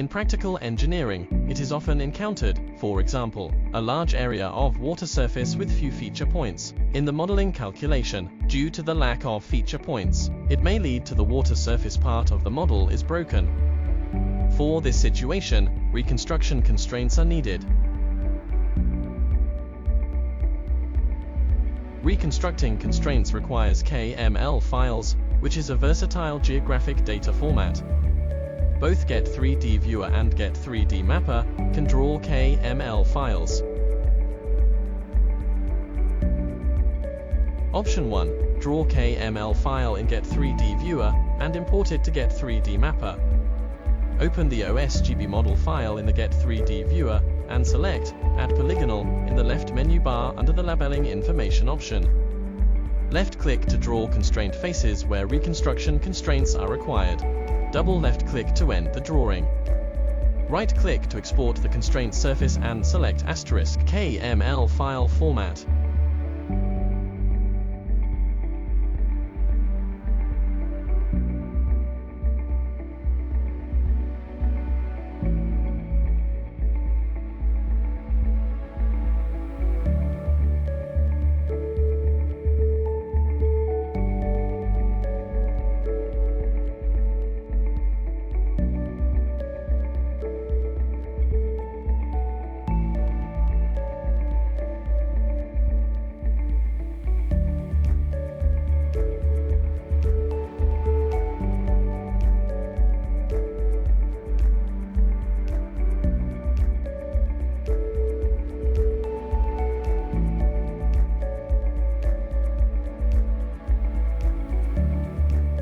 In practical engineering, it is often encountered, for example, a large area of water surface with few feature points. In the modeling calculation, due to the lack of feature points, it may lead to the water surface part of the model is broken. For this situation, reconstruction constraints are needed. Reconstructing constraints requires KML files, which is a versatile geographic data format. Both Get3D Viewer and Get3D Mapper can draw KML files. Option 1. Draw KML file in Get3D Viewer and import it to Get3D Mapper. Open the OSGB model file in the Get3D Viewer and select Add Polygonal in the left menu bar under the Labeling Information option. Left-click to draw constraint faces where reconstruction constraints are required. Double left-click to end the drawing. Right-click to export the constraint surface and select *KML file format.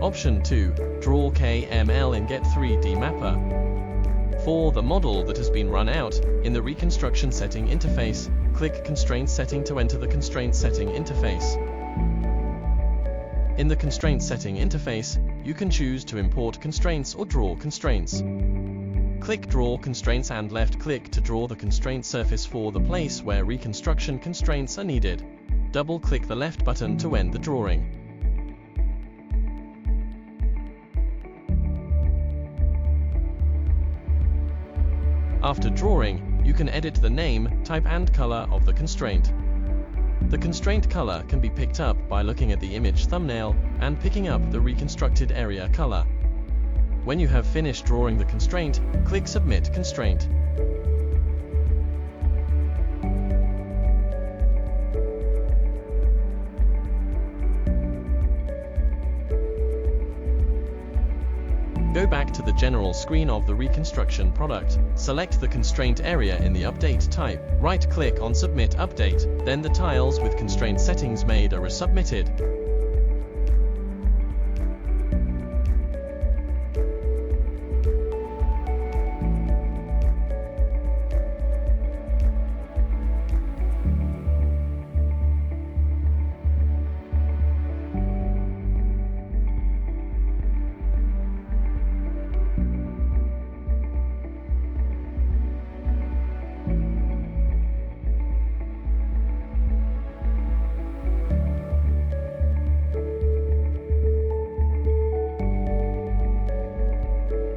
Option 2. Draw KML in Get3D Mapper. For the model that has been run out, in the Reconstruction Setting interface, click Constraint Setting to enter the Constraint Setting interface. In the Constraint Setting interface, you can choose to import constraints or draw constraints. Click Draw Constraints and left-click to draw the constraint surface for the place where reconstruction constraints are needed. Double-click the left button to end the drawing. After drawing, you can edit the name, type and color of the constraint. The constraint color can be picked up by looking at the image thumbnail and picking up the reconstructed area color. When you have finished drawing the constraint, click Submit Constraint. Go back to the general screen of the reconstruction product, select the constraint area in the update type, right-click on Submit Update, then the tiles with constraint settings made are resubmitted.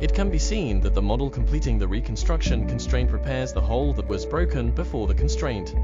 It can be seen that the model completing the reconstruction constraint repairs the hole that was broken before the constraint.